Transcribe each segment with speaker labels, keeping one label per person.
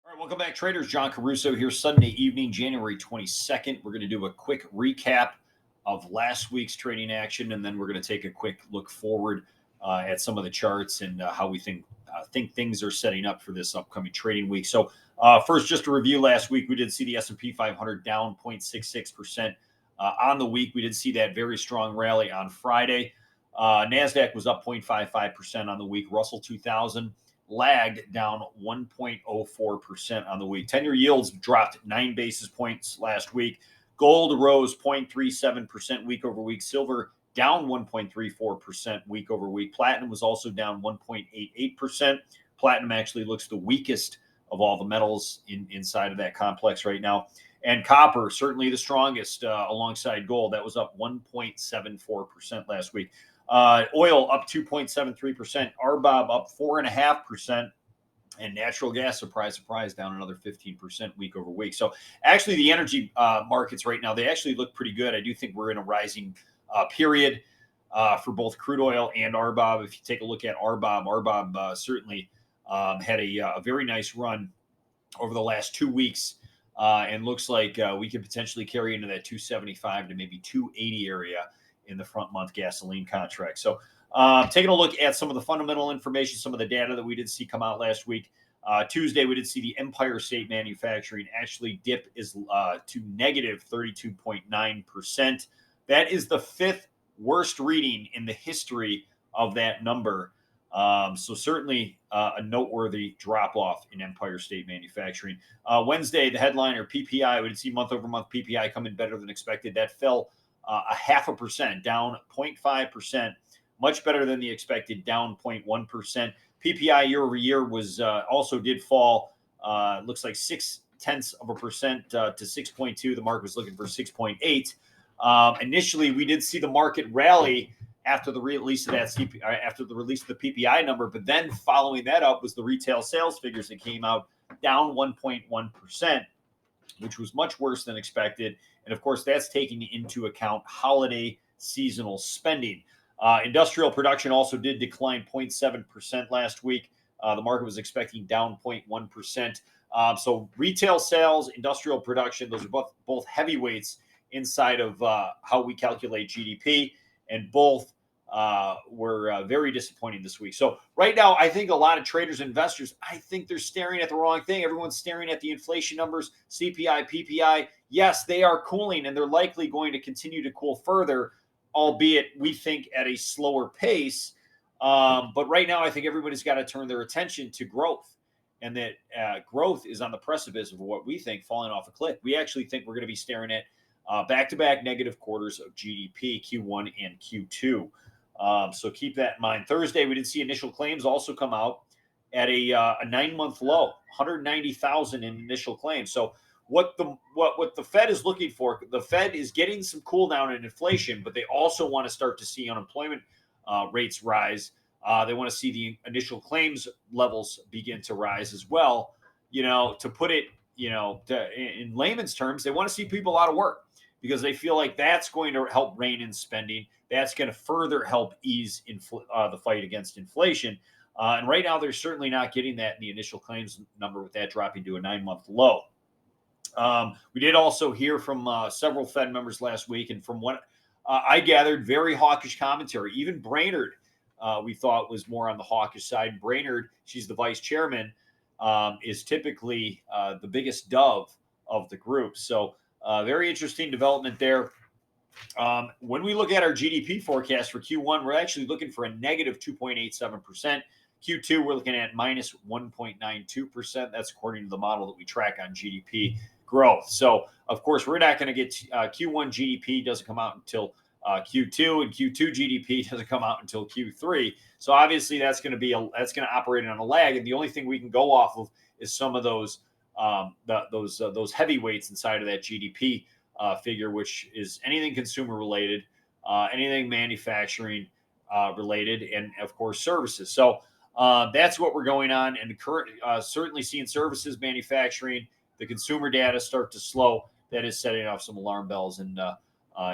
Speaker 1: All right, welcome back, traders. John Caruso here, Sunday evening, January 22nd. We're going to do a quick recap of last week's trading action, and then we're going to take a quick look forward at some of the charts and how we think things are setting up for this upcoming trading week. So, first, just to review last week, we did see the S&P 500 down 0.66% on the week. We did see that very strong rally on Friday. NASDAQ was up 0.55% on the week. Russell 2000 lagged down 1.04% on the week. 10-year yields dropped 9 basis points last week. Gold rose 0.37% week over week. Silver down 1.34% week over week. Platinum was also down 1.88%. Platinum actually looks the weakest of all the metals inside of that complex right now. And copper, certainly the strongest alongside gold. That was up 1.74% last week. Oil up 2.73%, RBOB up 4.5%, and natural gas, surprise, down another 15% week over week. So actually the energy markets right now, they actually look pretty good. I do think we're in a rising period for both crude oil and RBOB. If you take a look at RBOB certainly had a very nice run over the last 2 weeks. And looks like we could potentially carry into that 275 to maybe 280 area in the front month gasoline contract. So taking a look at some of the fundamental information, some of the data that we did see come out last week. Tuesday, we did see the Empire State Manufacturing actually dip to negative 32.9%. That is the 5th worst reading in the history of that number. So certainly a noteworthy drop-off in Empire State Manufacturing. Wednesday, the headliner PPI, we did see month-over-month PPI come in better than expected. That fell 0.5%, down 0.5%, much better than the expected, down 0.1%. PPI year over year was also did fall. Looks like 0.6% to 6.2. The market was looking for 6.8. Initially, we did see the market rally after the release of the PPI number, but then following that up was the retail sales figures that came out down 1.1%, which was much worse than expected. And of course, that's taking into account holiday seasonal spending. Industrial production also did decline 0.7% last week. The market was expecting down 0.1%. So retail sales, industrial production, those are both heavyweights inside of how we calculate GDP, and both were very disappointing this week. So right now, I think a lot of traders, investors, I think they're staring at the wrong thing. Everyone's staring at the inflation numbers, CPI, PPI. Yes, they are cooling, and they're likely going to continue to cool further, albeit we think at a slower pace. But right now, I think everybody's got to turn their attention to growth, and that growth is on the precipice of what we think falling off a cliff. We actually think we're going to be staring at back-to-back negative quarters of GDP, Q1 and Q2. So keep that in mind. Thursday, we did see initial claims also come out at a 9-month low, 190,000 in initial claims. So what the Fed is looking for, the Fed is getting some cool down in inflation, but they also want to start to see unemployment rates rise. They want to see the initial claims levels begin to rise as well. To put it, in layman's terms, they want to see people out of work, because they feel like that's going to help rein in spending. That's going to further help ease the fight against inflation. And right now, they're certainly not getting that in the initial claims number, with that dropping to a 9-month low. We did also hear from several Fed members last week, and from what I gathered, very hawkish commentary. Even Brainerd, we thought, was more on the hawkish side. Brainerd, she's the vice chairman, is typically the biggest dove of the group. So very interesting development there. When we look at our GDP forecast for Q1, we're actually looking for a negative 2.87%. Q2, we're looking at minus 1.92%. That's according to the model that we track on GDP growth. So, of course, we're not going to get Q1 GDP doesn't come out until Q2, and Q2 GDP doesn't come out until Q3. So obviously that's going to operate on a lag, and the only thing we can go off of is some of those heavyweights inside of that GDP figure, which is anything consumer related, anything manufacturing related, and of course services. So that's what we're going on, and certainly seeing services, manufacturing, the consumer data start to slow. That is setting off some alarm bells and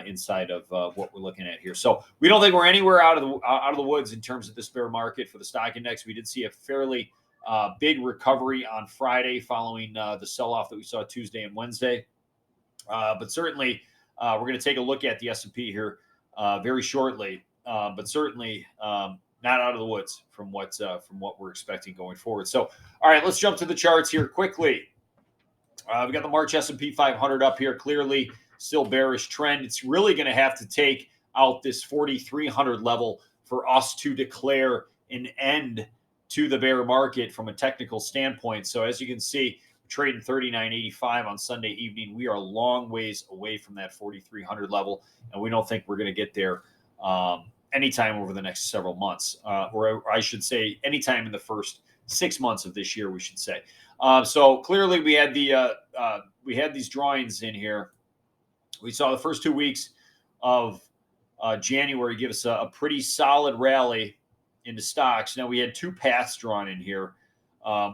Speaker 1: inside of what we're looking at here. So we don't think we're anywhere out of the woods in terms of this bear market for the stock index. We did see a fairly Big recovery on Friday following the sell-off that we saw Tuesday and Wednesday. But certainly, we're going to take a look at the S&P here very shortly. But certainly not out of the woods from what we're expecting going forward. So, all right, let's jump to the charts here quickly. We got the March S&P 500 up here. Clearly, still bearish trend. It's really going to have to take out this 4,300 level for us to declare an end to the bear market from a technical standpoint. So as you can see, trading 39.85 on Sunday evening. We are a long ways away from that 4,300 level, and we don't think we're going to get there anytime over the next several months, or I should say anytime in the first 6 months of this year, we should say. So clearly we had these drawings in here. We saw the first 2 weeks of January give us a pretty solid rally into stocks. Now we had two paths drawn in here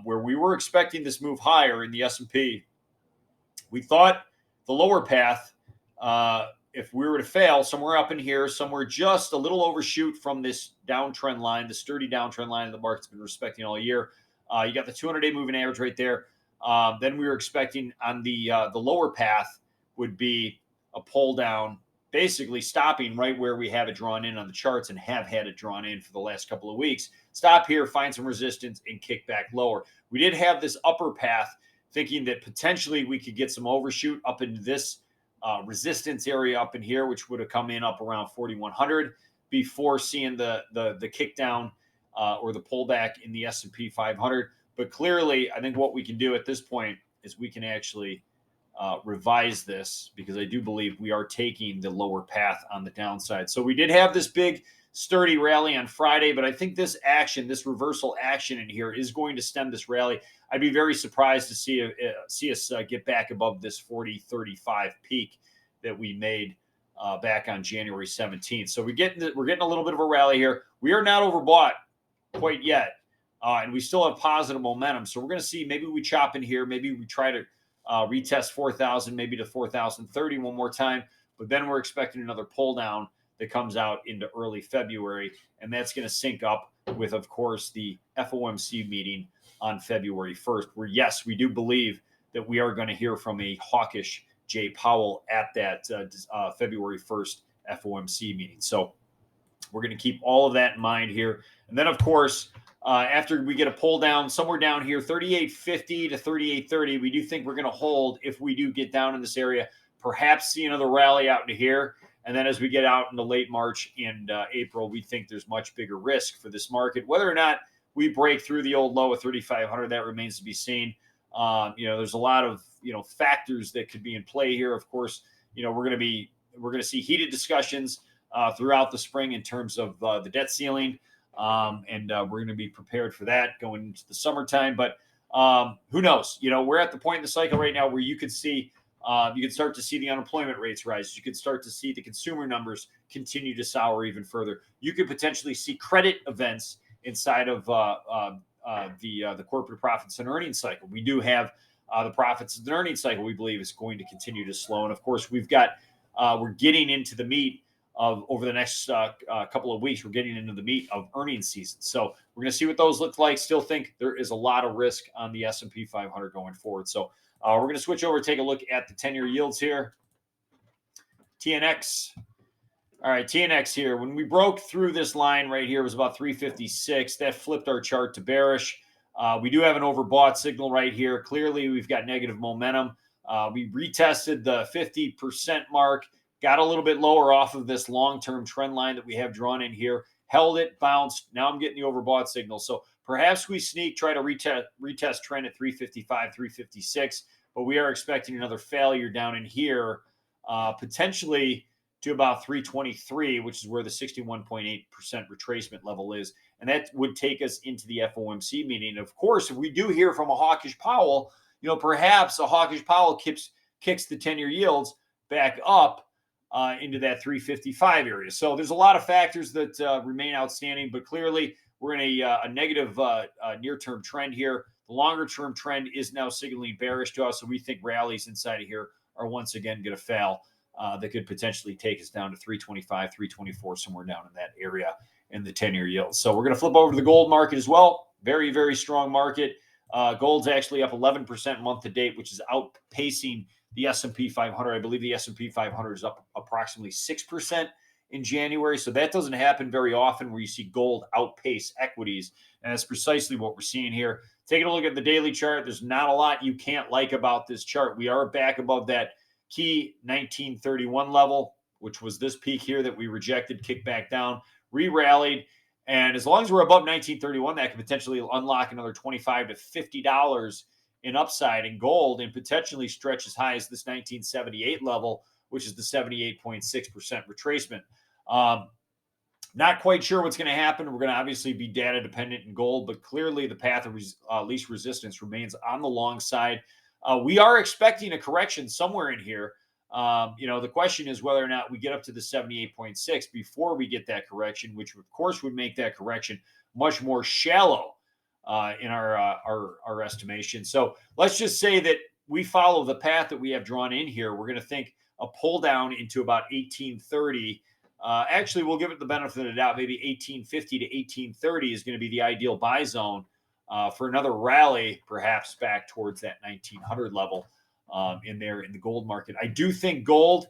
Speaker 1: where we were expecting this move higher in the S&P. We thought the lower path, if we were to fail somewhere up in here, somewhere just a little overshoot from this downtrend line, the sturdy downtrend line that the market's been respecting all year. You got the 200-day moving average right there. Then we were expecting on the lower path would be a pull down, basically stopping right where we have it drawn in on the charts and have had it drawn in for the last couple of weeks. Stop here, find some resistance, and kick back lower. We did have this upper path thinking that potentially we could get some overshoot up into this resistance area up in here, which would have come in up around 4,100 before seeing the kick down or the pullback in the S&P 500. But clearly, I think what we can do at this point is we can actually revise this, because I do believe we are taking the lower path on the downside. So we did have this big sturdy rally on Friday, but I think this action, this reversal action in here is going to stem this rally. I'd be very surprised to see us get back above this 40.35 peak that we made back on January 17th. So we're getting a little bit of a rally here. We are not overbought quite yet, and we still have positive momentum. So we're going to see, maybe we chop in here, maybe we try to retest 4,000, maybe to 4,030 one more time, but then we're expecting another pull down that comes out into early February, and that's going to sync up with, of course, the FOMC meeting on February 1st, where, yes, we do believe that we are going to hear from a hawkish Jay Powell at that February 1st FOMC meeting. So we're going to keep all of that in mind here. And then, of course, after we get a pull down somewhere down here, 38.50 to 38.30, we do think we're going to hold if we do get down in this area, perhaps see another rally out into here. And then as we get out into late March and April, we think there's much bigger risk for this market. Whether or not we break through the old low of 3,500, that remains to be seen. There's a lot of, factors that could be in play here. Of course, we're going to see heated discussions throughout the spring in terms of the debt ceiling. And we're going to be prepared for that going into the summertime. But who knows? We're at the point in the cycle right now where you could start to see the unemployment rates rise. You could start to see the consumer numbers continue to sour even further. You could potentially see credit events inside of the corporate profits and earnings cycle. We do have the profits and earnings cycle we believe is going to continue to slow. And of course, we're getting into the meat of, over the next couple of weeks, we're getting into the meat of earnings season. So we're going to see what those look like. Still think there is a lot of risk on the S&P 500 going forward. So we're going to switch over, take a look at the 10-year yields here. TNX. All right, TNX here. When we broke through this line right here, it was about 356. That flipped our chart to bearish. We do have an overbought signal right here. Clearly, we've got negative momentum. We retested the 50% mark, got a little bit lower off of this long-term trend line that we have drawn in here, held it, bounced. Now I'm getting the overbought signal. So perhaps we try to retest trend at 355, 356, but we are expecting another failure down in here, potentially to about 323, which is where the 61.8% retracement level is. And that would take us into the FOMC meeting. Of course, if we do hear from a hawkish Powell, perhaps a hawkish Powell kicks the 10-year yields back up into that 355 area. So there's a lot of factors that remain outstanding, but clearly we're in a negative near-term trend here. The longer-term trend is now signaling bearish to us, so we think rallies inside of here are once again going to fail. That could potentially take us down to 325, 324, somewhere down in that area in the 10-year yield. So we're going to flip over to the gold market as well. Very, very strong market. Gold's actually up 11% month to date, which is outpacing the S&P 500. I believe the S&P 500 is up approximately 6% in January. So that doesn't happen very often where you see gold outpace equities. And that's precisely what we're seeing here. Taking a look at the daily chart, there's not a lot you can't like about this chart. We are back above that key 1931 level, which was this peak here that we rejected, kicked back down, re-rallied. And as long as we're above 1931, that could potentially unlock another $25 to $50 in upside in gold and potentially stretch as high as this 1978 level, which is the 78.6% retracement. Not quite sure what's going to happen. We're going to obviously be data dependent in gold, but clearly the path of least resistance remains on the long side. We are expecting a correction somewhere in here. The question is whether or not we get up to the 78.6 before we get that correction, which of course would make that correction much more shallow in our estimation. So let's just say that we follow the path that we have drawn in here. We're going to think a pull down into about 1830. Actually, we'll give it the benefit of the doubt. Maybe 1850 to 1830 is going to be the ideal buy zone for another rally, perhaps back towards that 1900 level in the gold market. I do think gold,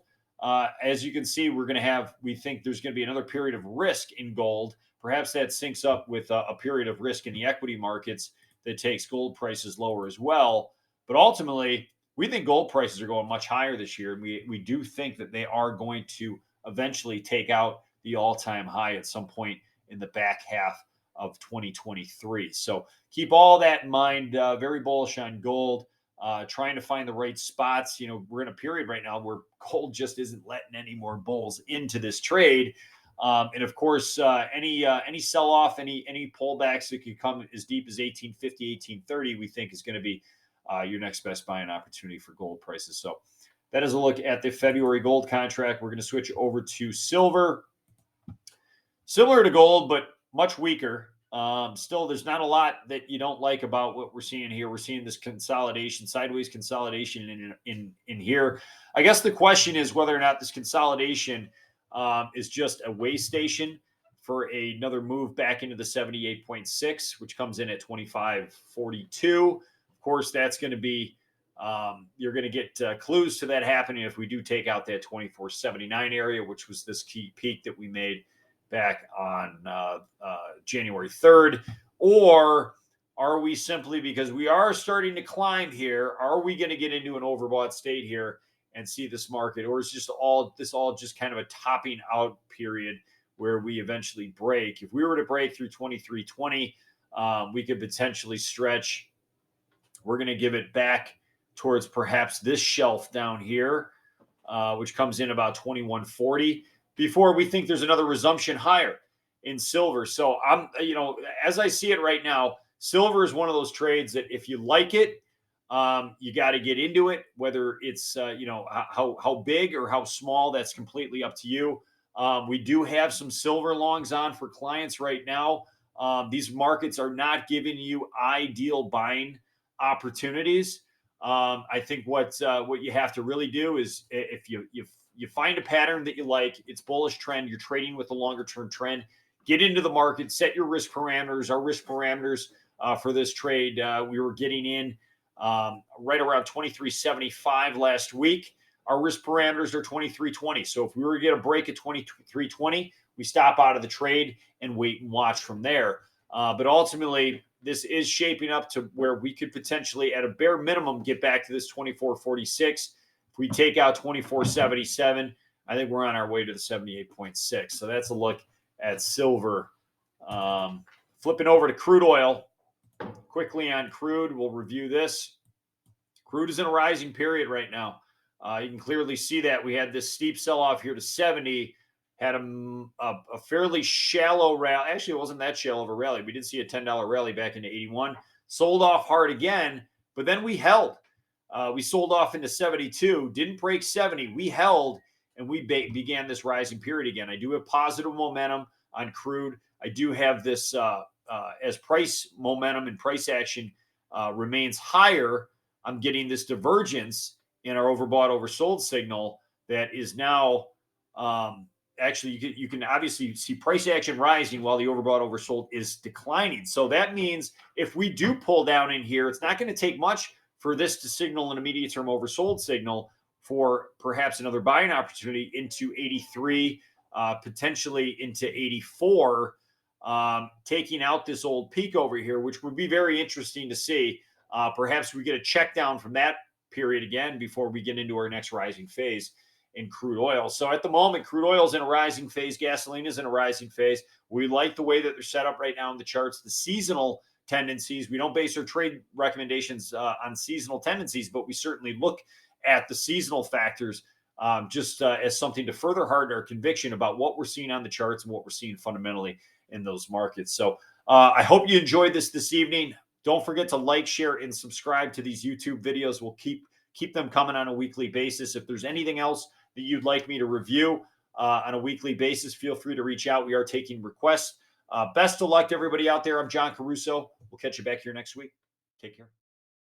Speaker 1: as you can see, we think there's going to be another period of risk in gold. Perhaps that syncs up with a period of risk in the equity markets that takes gold prices lower as well. But ultimately, we think gold prices are going much higher this year. And we do think that they are going to eventually take out the all-time high at some point in the back half of 2023. So keep all that in mind. Very bullish on gold, trying to find the right spots. We're in a period right now where gold just isn't letting any more bulls into this trade. And of course, any sell-off, any pullbacks that could come as deep as 1850, 1830, we think is going to be your next best buying opportunity for gold prices. So that is a look at the February gold contract. We're going to switch over to silver. Similar to gold, but much weaker. Still, there's not a lot that you don't like about what we're seeing here. We're seeing this consolidation, sideways consolidation in here. I guess the question is whether or not this consolidation is just a way station for another move back into the 78.6, which comes in at 25.42. Of course, that's going to be you're going to get clues to that happening if we do take out that 24.79 area, which was this key peak that we made back on January 3rd. Or are we simply, because we are starting to climb here, are we going to get into an overbought state here and see this market? Or is this all just kind of a topping out period where we eventually break? If we were to break through 23.20, we could potentially stretch. We're going to give it back towards perhaps this shelf down here, which comes in about 21.40 before we think there's another resumption higher in silver. So as I see it right now, silver is one of those trades that if you like it, you got to get into it, whether it's, how big or how small, that's completely up to you. We do have some silver longs on for clients right now. These markets are not giving you ideal buying opportunities. I think what you have to really do is if you find a pattern that you like, it's bullish trend, you're trading with a longer term trend, get into the market, set your risk parameters. Our risk parameters for this trade, we were getting in right around 23.75 last week. Our risk parameters are 23.20. So if we were to get a break at 23.20, we stop out of the trade and wait and watch from there. But ultimately, this is shaping up to where we could potentially, at a bare minimum, get back to this 24.46. If we take out 24.77, I think we're on our way to the 78.6. So that's a look at silver. Flipping over to crude oil. Quickly on crude, we'll review this. Crude is in a rising period right now. You can clearly see that. We had this steep sell-off here to 70, had a fairly shallow rally. Actually, it wasn't that shallow of a rally. We did see a $10 rally back into 81. Sold off hard again, but then we held. We sold off into 72, didn't break 70. We held, and we began this rising period again. I do have positive momentum on crude. I do have this as price momentum and price action remains higher. I'm getting this divergence in our overbought, oversold signal that is now actually you can obviously see price action rising while the overbought oversold is declining. So that means if we do pull down in here, it's not going to take much for this to signal an immediate term oversold signal for perhaps another buying opportunity into 83, potentially into 84, taking out this old peak over here, which would be very interesting to see. Perhaps we get a check down from that period again before we get into our next rising phase in crude oil. So at the moment, crude oil is in a rising phase. Gasoline is in a rising phase. We like the way that they're set up right now in the charts. The seasonal tendencies, we don't base our trade recommendations on seasonal tendencies, but we certainly look at the seasonal factors just as something to further harden our conviction about what we're seeing on the charts and what we're seeing fundamentally in those markets. So I hope you enjoyed this evening. Don't forget to like, share, and subscribe to these YouTube videos. We'll keep them coming on a weekly basis. If there's anything else that you'd like me to review on a weekly basis, feel free to reach out. We are taking requests. Best of luck to everybody out there. I'm John Caruso. We'll catch you back here next week. Take care.